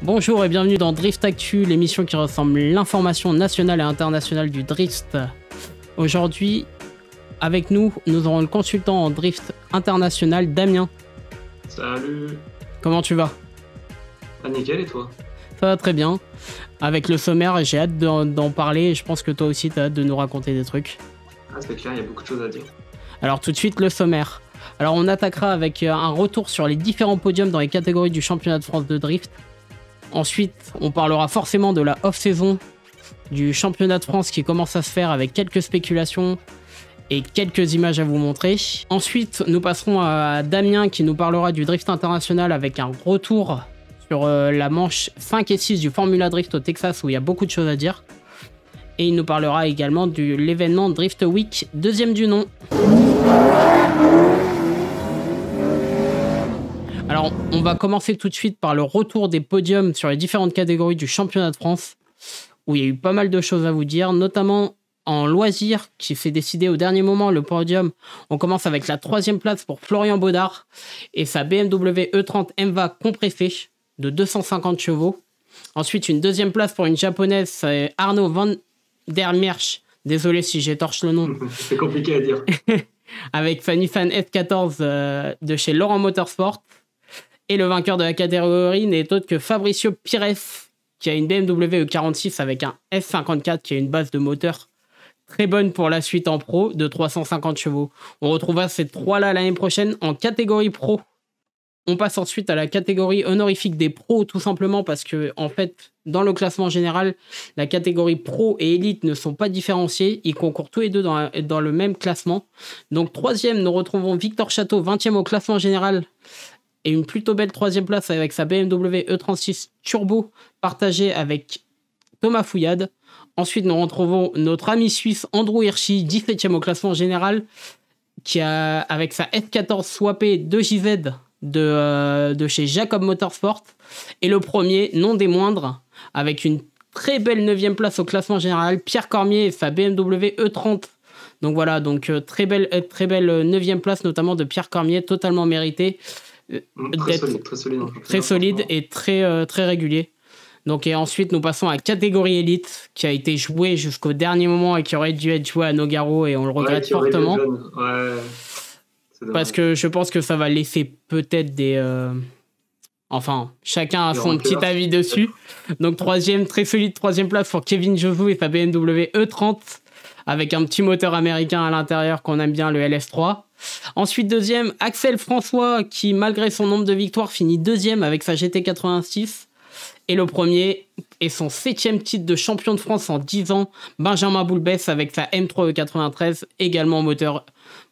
Bonjour et bienvenue dans Drift Actu, l'émission qui ressemble l'information nationale et internationale du drift. Aujourd'hui, avec nous, nous aurons le consultant en drift international, Damien. Salut. Comment tu vas? Ah, nickel, et toi? Ça va très bien. Avec le sommaire, j'ai hâte d'en parler et je pense que toi aussi, tu as hâte de nous raconter des trucs. Ah, c'est clair, il y a beaucoup de choses à dire. Alors tout de suite, le sommaire. Alors on attaquera avec un retour sur les différents podiums dans les catégories du championnat de France de drift. Ensuite, on parlera forcément de la off-saison du championnat de France qui commence à se faire avec quelques spéculations et quelques images à vous montrer. Ensuite, nous passerons à Damien qui nous parlera du drift international avec un retour sur la manche 5 et 6 du Formula Drift au Texas où il y a beaucoup de choses à dire. Et il nous parlera également de l'événement Drift Week, deuxième du nom. Alors, on va commencer tout de suite par le retour des podiums sur les différentes catégories du championnat de France, où il y a eu pas mal de choses à vous dire, notamment en loisirs, qui s'est décidé au dernier moment, le podium. On commence avec la 3e place pour Florian Baudard et sa BMW E30 MVA compressée de 250 chevaux. Ensuite, une 2e place pour une japonaise, c'est Arnaud van der Merch. Désolé si j'étorche le nom. C'est compliqué à dire. Avec sa Nissan S14 de chez Laurent Motorsport. Et le vainqueur de la catégorie n'est autre que Fabricio Pires, qui a une BMW E46 avec un S54 qui a une base de moteur très bonne pour la suite en pro de 350 chevaux. On retrouvera ces trois-là l'année prochaine en catégorie pro. On passe ensuite à la catégorie honorifique des pros, tout simplement parce que, en fait, dans le classement général, la catégorie pro et élite ne sont pas différenciées. Ils concourent tous les deux dans le même classement. Donc, 3e, nous retrouvons Victor Château, 20e au classement général. Et une plutôt belle 3e place avec sa BMW E36 Turbo, partagée avec Thomas Fouillade. Ensuite, nous retrouvons notre ami suisse Andrew Hirschi, 17e au classement général, qui a, avec sa S14 swappée 2JZ de chez Jacob Motorsport. Et le premier, non des moindres, avec une très belle 9e place au classement général, Pierre Cormier et sa BMW E30. Donc voilà, très belle 9e place, notamment de Pierre Cormier, totalement méritée. Très solide et très régulier. Donc, et ensuite, nous passons à la catégorie élite qui a été jouée jusqu'au dernier moment et qui aurait dû être jouée à Nogaro et on le regrette fortement. Parce que je pense que ça va laisser peut-être des... Enfin, chacun a son petit avis dessus. Donc, 3e, très solide 3e place pour Kevin Josu et sa BMW E30 avec un petit moteur américain à l'intérieur qu'on aime bien, le LS3. Ensuite, 2e, Axel François, qui, malgré son nombre de victoires, finit 2e avec sa GT86. Et le premier est son 7e titre de champion de France en 10 ans, Benjamin Boulbès, avec sa M3E93, également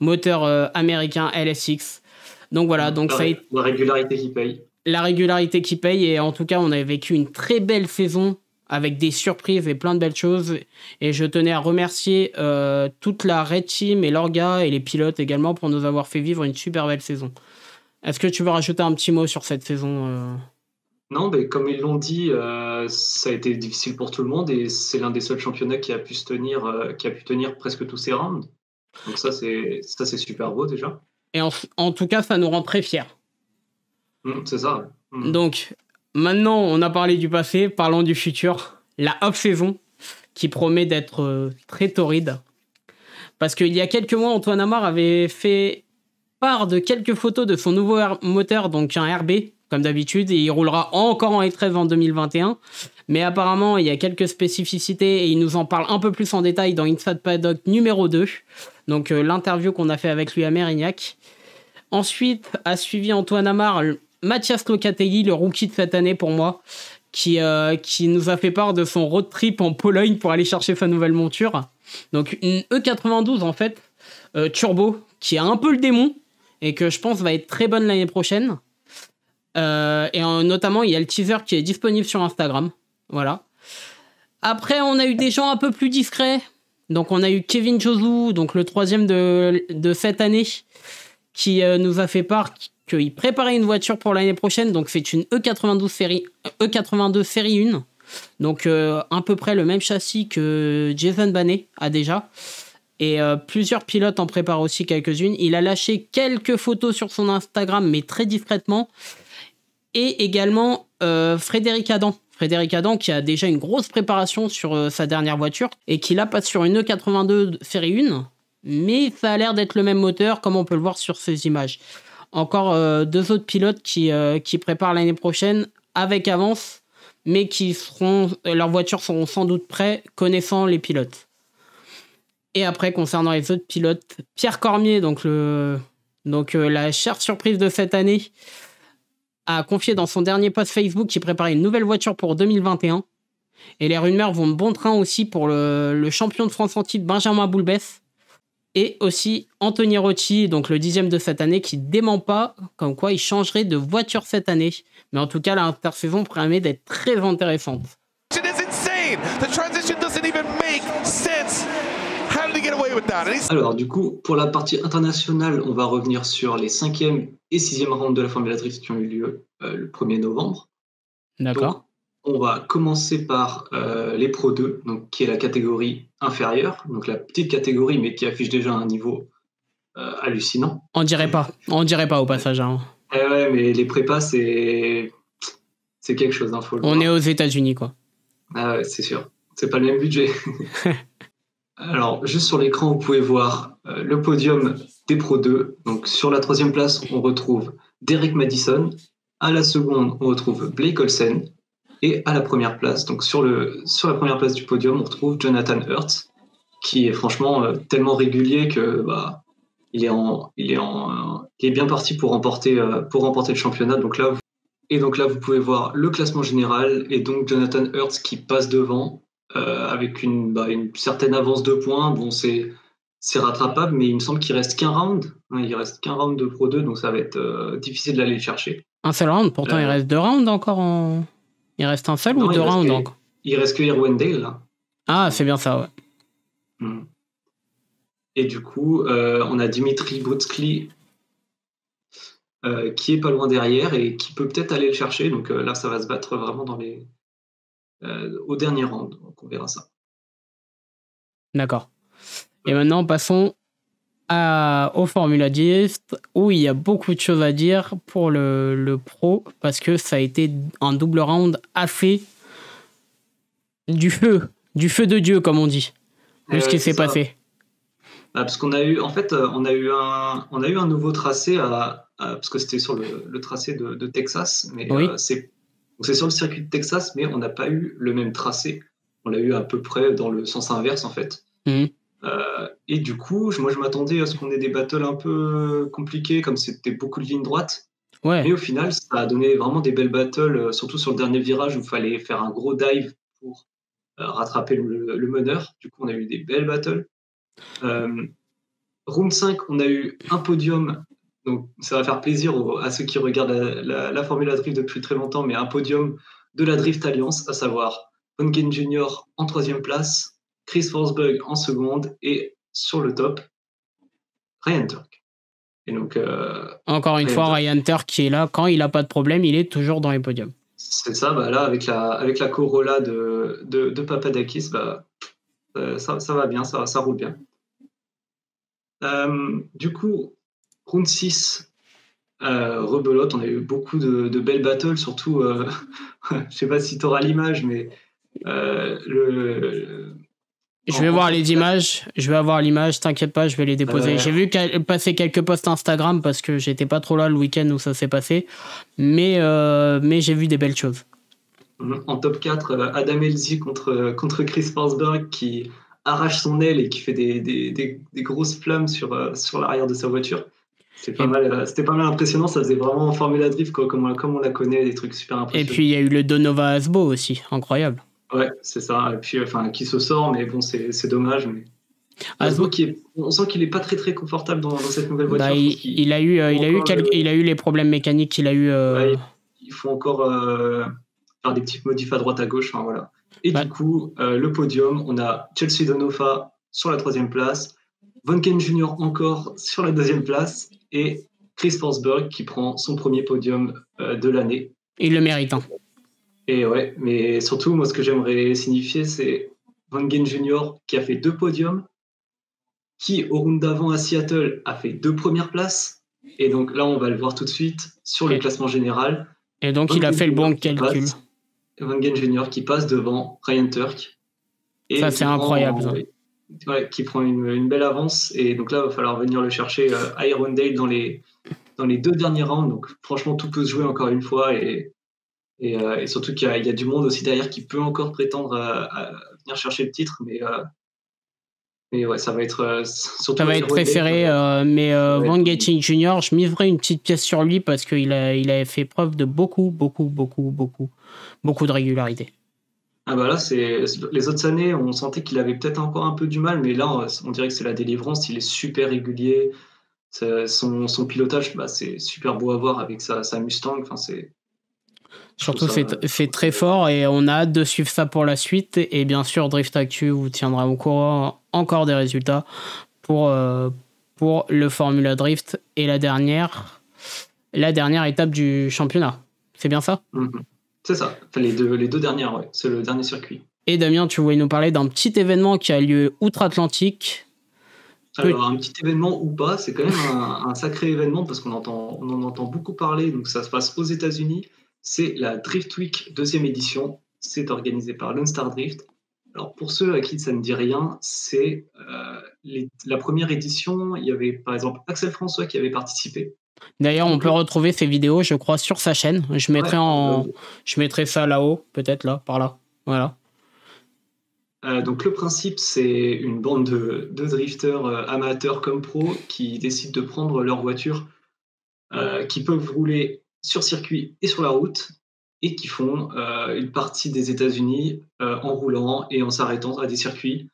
moteur américain LSX. Donc voilà. La régularité qui paye. La régularité qui paye, et en tout cas, on a vécu une très belle saison avec des surprises et plein de belles choses. Et je tenais à remercier toute la Red Team et l'Orga et les pilotes également pour nous avoir fait vivre une super belle saison. Est-ce que tu veux rajouter un petit mot sur cette saison Non, mais comme ils l'ont dit, ça a été difficile pour tout le monde et c'est l'un des seuls championnats qui a pu tenir presque tous ses rounds. Donc ça, c'est super beau déjà. Et en tout cas, ça nous rend très fiers. C'est ça. Donc, maintenant, on a parlé du passé, parlons du futur. La off-saison, qui promet d'être très torride. Parce qu'il y a quelques mois, Antoine Amar avait fait part de quelques photos de son nouveau moteur, donc un RB, comme d'habitude, et il roulera encore en E13 en 2021. Mais apparemment, il y a quelques spécificités, et il nous en parle un peu plus en détail dans Inside Paddock numéro 2. Donc, l'interview qu'on a fait avec lui à Mérignac. Ensuite, a suivi Antoine Amar, Mathias Locatelli, le rookie de cette année pour moi, qui nous a fait part de son road trip en Pologne pour aller chercher sa nouvelle monture. Donc une E92 en fait, turbo, qui a un peu le démon et que je pense va être très bonne l'année prochaine. Notamment, il y a le teaser qui est disponible sur Instagram. Voilà. Après, on a eu des gens un peu plus discrets. Donc on a eu Kevin Josu, donc le 3e de cette année, qui nous a fait part qu'il préparait une voiture pour l'année prochaine, donc c'est une E92 série 1, donc à peu près le même châssis que Jason Banet a déjà, et plusieurs pilotes en préparent aussi quelques-unes. Il a lâché quelques photos sur son Instagram, mais très discrètement, Et également Frédéric Adam. Frédéric Adam qui a déjà une grosse préparation sur sa dernière voiture et qui là passe sur une E82 série 1, mais ça a l'air d'être le même moteur comme on peut le voir sur ces images. Encore 2 autres pilotes qui préparent l'année prochaine avec avance, mais leurs voitures seront sans doute prêtes connaissant les pilotes. Et après, concernant les autres pilotes, Pierre Cormier, donc la chère surprise de cette année, a confié dans son dernier post Facebook qu'il préparait une nouvelle voiture pour 2021. Et les rumeurs vont de bon train aussi pour le champion de France en titre Benjamin Boulbès. Et aussi Anthony Rocci, donc le 10e de cette année, qui dément pas comme quoi il changerait de voiture cette année. Mais en tout cas, l'intersaison promet d'être très intéressante. Alors du coup, pour la partie internationale, on va revenir sur les 5e et 6e rounds de la Formula Drift qui ont eu lieu le 1er novembre. D'accord. Donc, on va commencer par les Pro 2, donc, qui est la catégorie inférieure, donc la petite catégorie, mais qui affiche déjà un niveau hallucinant. On dirait pas au passage. Hein. Ouais, mais les prépas, c'est quelque chose. Faut le on voir. est aux États-Unis, quoi. Ah ouais, c'est sûr. C'est pas le même budget. Alors, juste sur l'écran, vous pouvez voir le podium des Pro 2. Donc, sur la 3e place, on retrouve Derek Madison. À la seconde, on retrouve Blake Olsen. Et à la première place, donc sur la première place du podium, on retrouve Jonathan Hurts, qui est franchement tellement régulier que il est bien parti pour remporter le championnat. Donc là, vous pouvez voir le classement général et donc Jonathan Hurts qui passe devant avec une certaine avance de points. Bon, c'est rattrapable, mais il me semble qu'il reste qu'un round. Il reste qu'un round de Pro 2, donc ça va être difficile d'aller le chercher. Un seul round, pourtant il reste 2 rounds encore en... Il reste un seul ou 2 rounds encore? Il reste que Irwindale, là. Ah, c'est bien ça, ouais. Et du coup, on a Dimitri Brutskli qui est pas loin derrière et qui peut peut-être aller le chercher. Donc là, ça va se battre vraiment au dernier round. Donc on verra ça. D'accord. Et maintenant, passons au Formula Drift, où il y a beaucoup de choses à dire pour le pro, parce que ça a été un double round assez du feu de Dieu, comme on dit, vu ce qui s'est passé. Parce qu'on a eu, en fait, on a eu un nouveau tracé parce que c'était sur le tracé de Texas, mais oui. C'est sur le circuit de Texas, mais on n'a pas eu le même tracé. On l'a eu à peu près dans le sens inverse, en fait. Et du coup, moi, je m'attendais à ce qu'on ait des battles un peu compliqués, comme c'était beaucoup de lignes droites. Ouais. Mais au final, ça a donné vraiment des belles battles, surtout sur le dernier virage où il fallait faire un gros dive pour rattraper le meneur. Du coup, on a eu des belles battles. Round 5, on a eu un podium. Donc, ça va faire plaisir à ceux qui regardent la Formula Drift depuis très longtemps, mais un podium de la Drift Alliance, à savoir Von Jr. en 3e place, Chris Forsberg en seconde et sur le top, Ryan Turk. Et donc, encore une fois, Ryan Turk qui est là, quand il n'a pas de problème, il est toujours dans les podiums. C'est ça, là, avec la Corolla de Papadakis, ça va bien, ça roule bien. Du coup, round 6, rebelote, on a eu beaucoup de belles battles, surtout, je ne sais pas si tu auras l'image, mais je vais voir les images, t'inquiète pas, je vais les déposer. J'ai vu passer quelques posts Instagram parce que j'étais pas trop là le week-end où ça s'est passé, mais j'ai vu des belles choses. En top 4, Adam Elzy contre Chris Forsberg qui arrache son aile et qui fait des grosses flammes sur l'arrière de sa voiture. C'était pas mal impressionnant, ça faisait vraiment Formula Drift comme on la connaît, des trucs super impressionnants. Et puis il y a eu le Donova Asbo aussi, incroyable. Ouais, c'est ça. Et puis, qui se sort, mais bon, c'est dommage. Mais Asbo on sent qu'il est pas très très confortable dans cette nouvelle voiture. Il a eu les problèmes mécaniques qu'il a eu. Il faut encore faire des petites modifs à droite à gauche. Voilà. Et du coup, le podium, on a Chelsea Donofa sur la 3e place, Von Ken Jr. encore sur la 2e place et Chris Forsberg qui prend son premier podium de l'année. Il le mérite. Et ouais, mais surtout, moi, ce que j'aimerais signifier, c'est Von Ken Jr. qui a fait 2 podiums, qui, au round d'avant à Seattle, a fait 2 premières places. Et donc là, on va le voir tout de suite sur le classement général. Et donc, il a fait le bon calcul. Wangen Junior qui passe devant Ryan Turk. Et ça, c'est incroyable. Ouais, qui prend une belle avance. Et donc là, il va falloir venir le chercher à Irondale dans les 2 derniers rounds. Donc franchement, tout peut se jouer encore une fois. Et surtout qu'il y a du monde aussi derrière qui peut encore prétendre à venir chercher le titre. Mais ouais, ça va être surtout. Ça va être préféré. Mais Wangen Junior, je miserais une petite pièce sur lui parce qu'il a fait preuve de beaucoup de régularité. Ah bah là, les autres années, on sentait qu'il avait peut-être encore un peu du mal, mais là, on dirait que c'est la délivrance. Il est super régulier. Son pilotage, c'est super beau à voir avec sa Mustang. Enfin, surtout, c'est très fort et on a hâte de suivre ça pour la suite. Et bien sûr, Drift Actu vous tiendra au courant encore des résultats pour le Formula Drift et la dernière étape du championnat. C'est bien ça ? C'est ça. Enfin, les deux dernières, ouais. C'est le dernier circuit. Et Damien, tu voulais nous parler d'un petit événement qui a lieu outre-Atlantique. Alors, un petit événement ou pas, c'est quand même un sacré événement parce qu'on en entend beaucoup parler. Donc, ça se passe aux États-Unis. C'est la Drift Week 2e édition. C'est organisé par Lone Star Drift. Alors, pour ceux à qui ça ne dit rien, c'est la première édition. Il y avait par exemple Axel François qui avait participé. D'ailleurs, on peut retrouver ces vidéos, je crois, sur sa chaîne. Je mettrai ça là-haut, peut-être là, par là. Voilà. Donc le principe, c'est une bande de drifters amateurs comme pros qui décident de prendre leur voiture, qui peuvent rouler sur circuit et sur la route, et qui font une partie des États-Unis en roulant et en s'arrêtant à des circuits,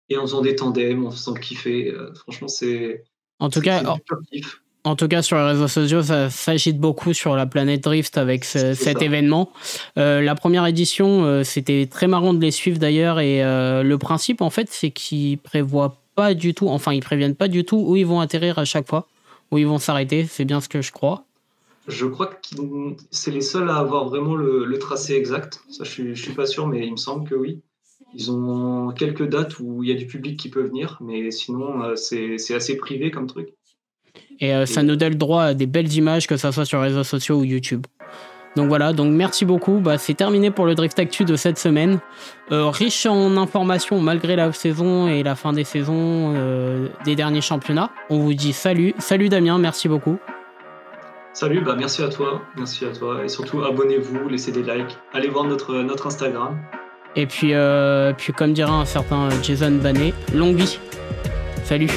et en faisant des tandems, en faisant kiffer. Franchement, c'est du pur kiff. En tout cas, sur les réseaux sociaux, ça s'agite beaucoup sur la planète Drift avec cet événement. La première édition, c'était très marrant de les suivre d'ailleurs. Et le principe, en fait, c'est qu'ils préviennent pas du tout où ils vont atterrir à chaque fois, où ils vont s'arrêter. C'est bien ce que je crois. Je crois que c'est les seuls à avoir vraiment le tracé exact. Ça, je suis pas sûr, mais il me semble que oui. Ils ont quelques dates où il y a du public qui peut venir, mais sinon, c'est assez privé comme truc. Et ça nous donne le droit à des belles images, que ça soit sur les réseaux sociaux ou YouTube. Donc voilà, merci beaucoup. C'est terminé pour le Drift Actu de cette semaine. Riche en informations malgré la saison et la fin des saisons des derniers championnats. On vous dit salut. Salut Damien, merci beaucoup. Salut, merci à toi. Merci à toi. Et surtout, abonnez-vous, laissez des likes. Allez voir notre Instagram. Et puis comme dirait un certain Jason Banet, longue vie. Salut.